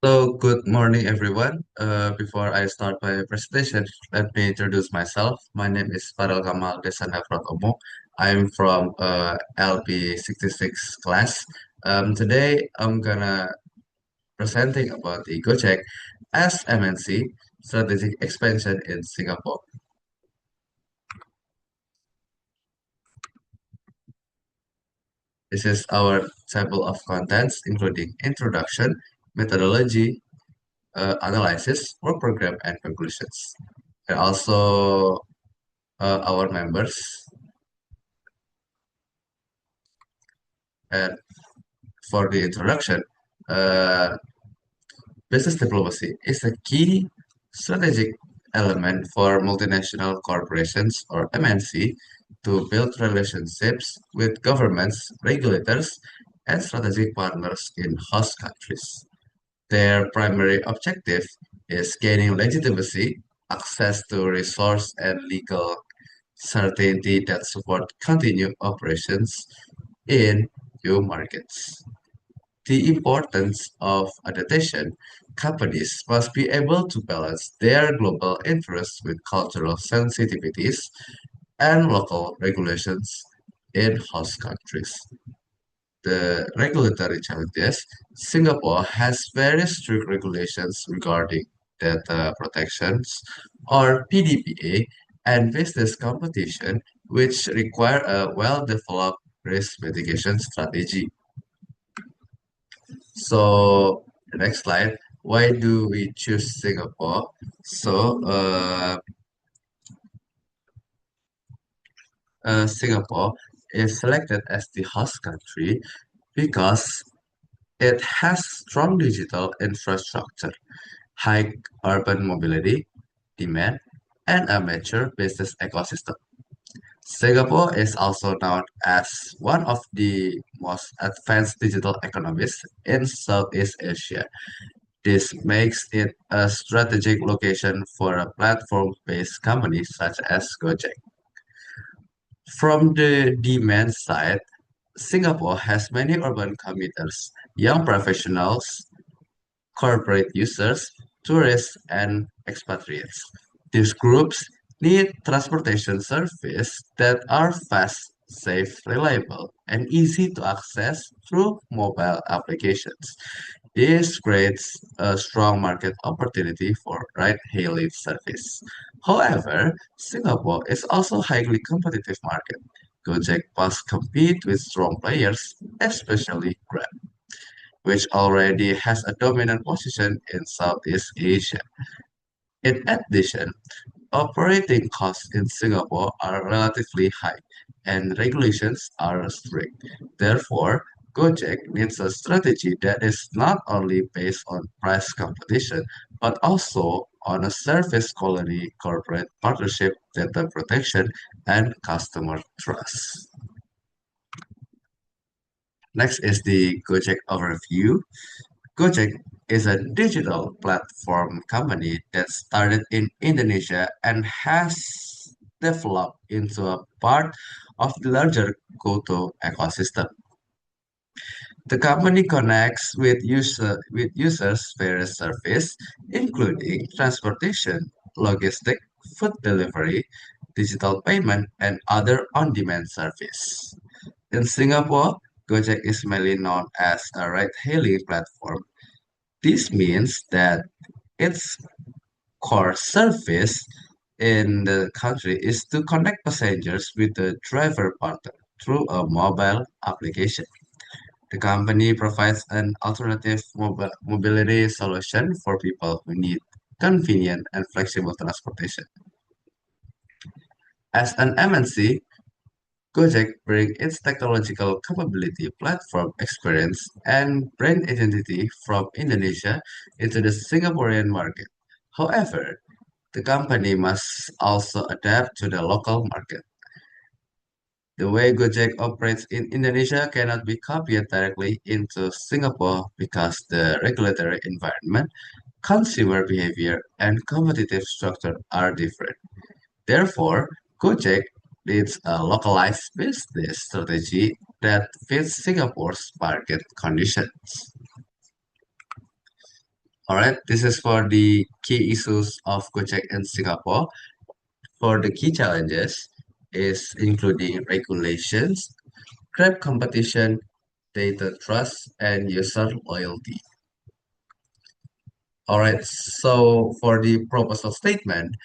Good morning, everyone. Before I start my presentation, let me introduce myself. My name is Farrell Kamal Desanda Pratomo. I'm from LB66 class. Today, I'm gonna presenting about the Gojek as MNC strategic expansion in Singapore. This is our table of contents, including introduction, methodology, analysis, work program, and conclusions. And also our members. And for the introduction, uh, business diplomacy is a key strategic element for multinational corporations or MNC to build relationships with governments, regulators, and strategic partners in host countries. Their primary objective is gaining legitimacy, access to resource and legal certainty that support continued operations in new markets. The importance of adaptation, companies must be able to balance their global interests with cultural sensitivities and local regulations in host countries. The regulatory challenges. Singapore has very strict regulations regarding data protections or PDPA and business competition, which require a well-developed risk mitigation strategy. So the next slide. Why do we choose Singapore? Singapore is selected as the host country because it has strong digital infrastructure, high urban mobility, demand, and a mature business ecosystem. Singapore is also known as one of the most advanced digital economies in Southeast Asia. This makes it a strategic location for a platform-based company such as Gojek. From the demand side, Singapore has many urban commuters, young professionals, corporate users, tourists, and expatriates. These groups need transportation services that are fast, safe, reliable, and easy to access through mobile applications. This creates a strong market opportunity for ride-hailing service. However, Singapore is also a highly competitive market. Gojek must compete with strong players, especially Grab, which already has a dominant position in Southeast Asia. In addition, operating costs in Singapore are relatively high and regulations are strict. Therefore, Gojek needs a strategy that is not only based on price competition, but also on a service quality, corporate partnership, data protection, and customer trust. Next is the Gojek overview. Gojek is a digital platform company that started in Indonesia and has developed into a part of the larger Goto ecosystem. The company connects with users various services, including transportation, logistics, food delivery, digital payment, and other on-demand service. In Singapore, Gojek is mainly known as a ride-hailing platform. This means that its core service in the country is to connect passengers with the driver partner through a mobile application. The company provides an alternative mobility solution for people who need convenient and flexible transportation. As an MNC, Gojek brings its technological capability, platform experience, and brand identity from Indonesia into the Singaporean market. However, the company must also adapt to the local market. The way Gojek operates in Indonesia cannot be copied directly into Singapore because the regulatory environment, consumer behavior, and competitive structure are different. Therefore, Gojek needs a localized business strategy that fits Singapore's market conditions. All right, this is for the key issues of Gojek in Singapore. For the key challenges is including regulations, Grab competition, data trust, and user loyalty. All right, so for the proposal statement,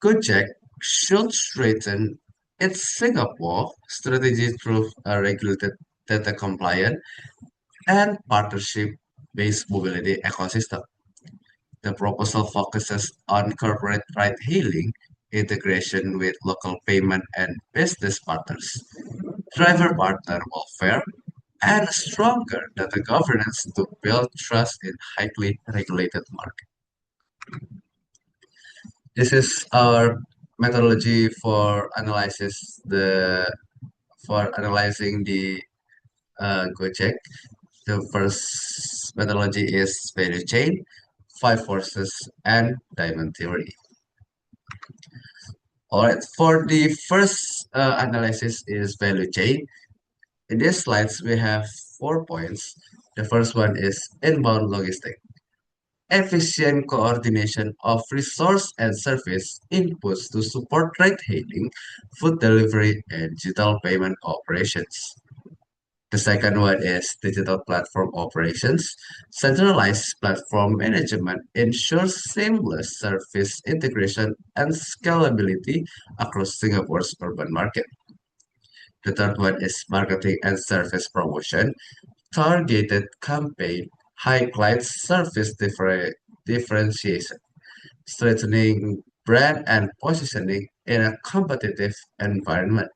Gojek should strengthen its Singapore strategy through a regulated data compliant and partnership-based mobility ecosystem. The proposal focuses on corporate ride-hailing, integration with local payment and business partners, driver partner welfare, and stronger data governance to build trust in highly regulated market. This is our methodology for analyzing the Gojek. The first methodology is value chain, five forces, and diamond theory. All right, for the first analysis is value chain. In these slides, we have 4 points. The first one is inbound logistics. Efficient coordination of resource and service inputs to support ride-hailing, food delivery, and digital payment operations. The second one is digital platform operations. Centralized platform management ensures seamless service integration and scalability across Singapore's urban market. The third one is marketing and service promotion. Targeted campaign highlights service differentiation, strengthening brand and positioning in a competitive environment.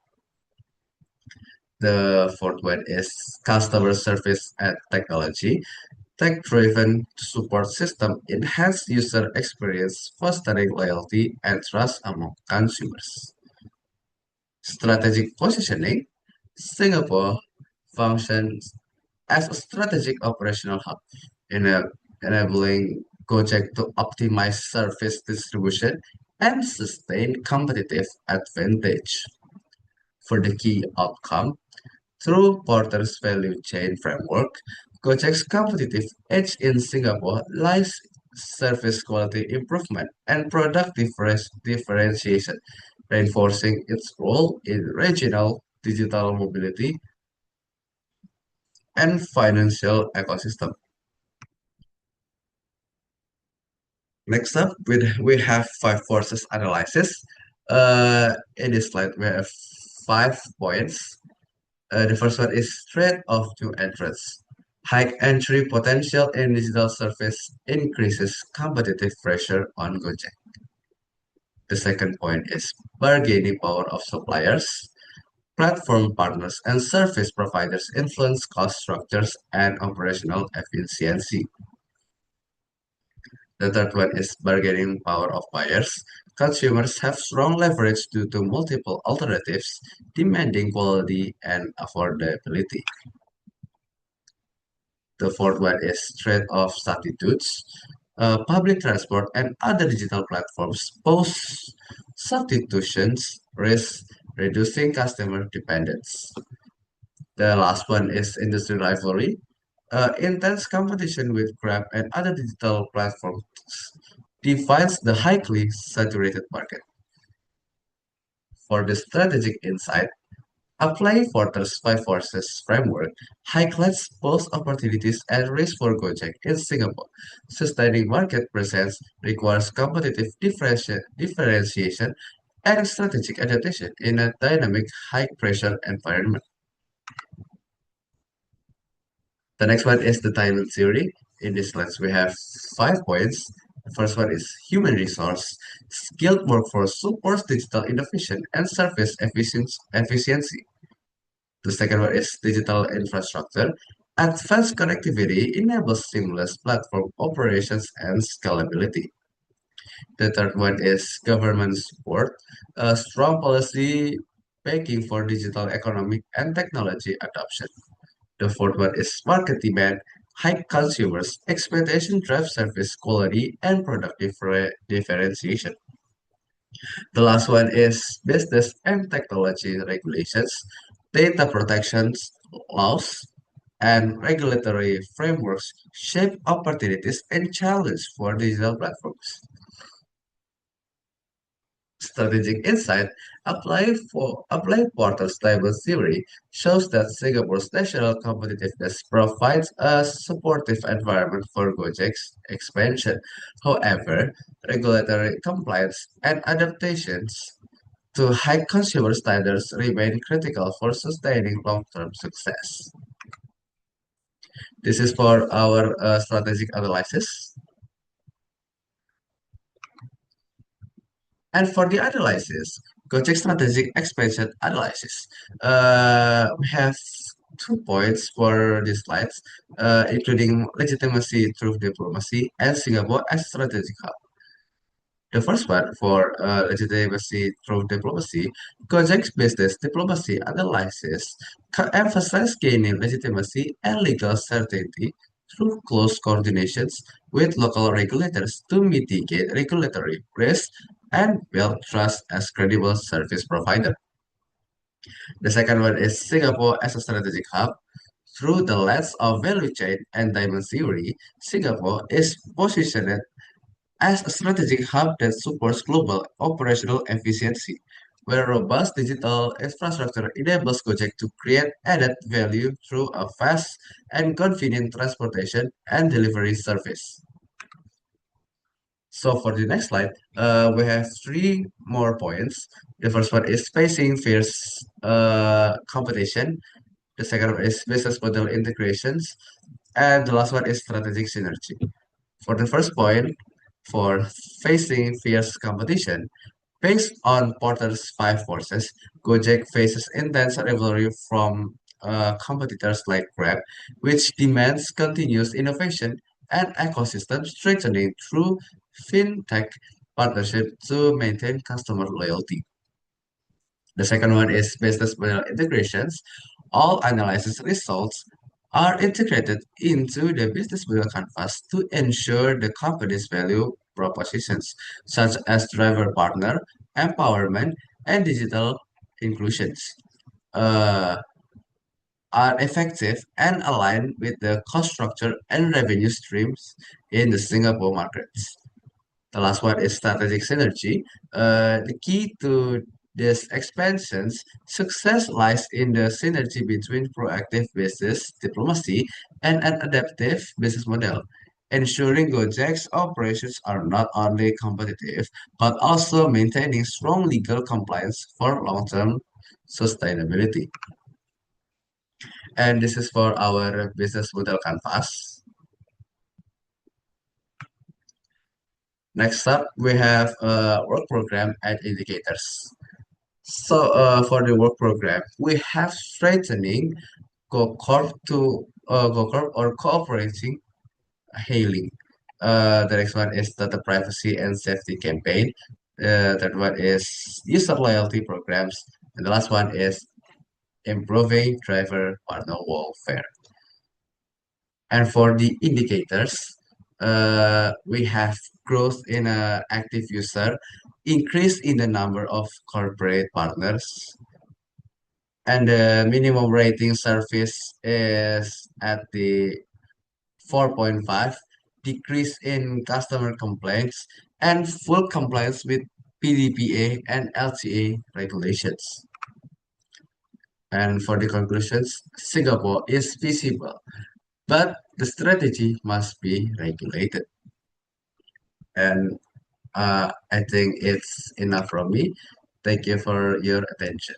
The fourth one is customer service and technology. Tech-driven support system enhance user experience, fostering loyalty and trust among consumers. Strategic positioning. Singapore functions as a strategic operational hub, ena- enabling Gojek to optimize service distribution and sustain competitive advantage. For the key outcome, through Porter's value chain framework, Gojek's competitive edge in Singapore lies service quality improvement and product differentiation, reinforcing its role in regional digital mobility and financial ecosystem. Next up, we have five forces analysis. In this slide, we have 5 points. The first one is threat of new entrants. High entry potential in digital service increases competitive pressure on Gojek. The second point is bargaining power of suppliers. Platform partners and service providers influence cost structures and operational efficiency. The third one is bargaining power of buyers. Consumers have strong leverage due to multiple alternatives demanding quality and affordability. The fourth one is threat of substitutes. Public transport and other digital platforms pose substitutions risk, reducing customer dependence. The last one is industry rivalry. Intense competition with Grab and other digital platforms defines the highly saturated market. For the strategic insight, apply Porter's five forces framework highlights both opportunities and risks for Gojek in Singapore. Sustaining market presence requires competitive differentiation and strategic adaptation in a dynamic, high-pressure environment. The next one is the diamond theory. In this list, we have 5 points. The first one is human resource. Skilled workforce supports digital innovation and service efficiency. The second one is digital infrastructure. Advanced connectivity enables seamless platform operations and scalability. The third one is government support. A strong policy backing for digital economic and technology adoption. The fourth one is market demand. High consumers' expectation drives service quality and product differentiation. The last one is business and technology regulations, data protections laws, and regulatory frameworks shape opportunities and challenges for digital platforms. Strategic insight applied Porter's stable theory shows that Singapore's national competitiveness provides a supportive environment for Gojek's expansion. However, regulatory compliance and adaptations to high consumer standards remain critical for sustaining long-term success. This is for our strategic analysis. And for the analysis, Gojek strategic expansion analysis, we have 2 points for these slides, including legitimacy through diplomacy and Singapore as strategic hub. The first one for legitimacy through diplomacy, Gojek's business diplomacy analysis emphasizes gaining legitimacy and legal certainty through close coordinations with local regulators to mitigate regulatory risk and build trust as credible service provider. The second one is Singapore as a strategic hub. Through the lens of value chain and diamond theory, Singapore is positioned as a strategic hub that supports global operational efficiency, where robust digital infrastructure enables Gojek to create added value through a fast and convenient transportation and delivery service. So for the next slide, we have three more points. The first one is facing fierce competition. The second one is business model integrations. And the last one is strategic synergy. For the first point, for facing fierce competition, based on Porter's five forces, Gojek faces intense rivalry from competitors like Grab, which demands continuous innovation and ecosystem strengthening through fintech partnership to maintain customer loyalty. The second one is business model integrations. All analysis results are integrated into the business model canvas to ensure the company's value propositions, such as driver partner, empowerment, and digital inclusions, uh, are effective and aligned with the cost structure and revenue streams in the Singapore markets. The last one is strategic synergy. The key to this expansion's success lies in the synergy between proactive business diplomacy and an adaptive business model, ensuring Gojek's operations are not only competitive but also maintaining strong legal compliance for long-term sustainability. And this is for our business model canvas. Next up, we have work program and indicators. So for the work program, we have strengthening Go-Corp or cooperating hailing. The next one is data privacy and safety campaign. Third one is user loyalty programs. And the last one is improving driver partner welfare. And for the indicators, we have growth in active user, increase in the number of corporate partners, and the minimum rating service is at the 4.5, decrease in customer complaints, and full compliance with PDPA and LTA regulations. And for the conclusions, Singapore is visible, but the strategy must be regulated. And I think it's enough from me. Thank you for your attention.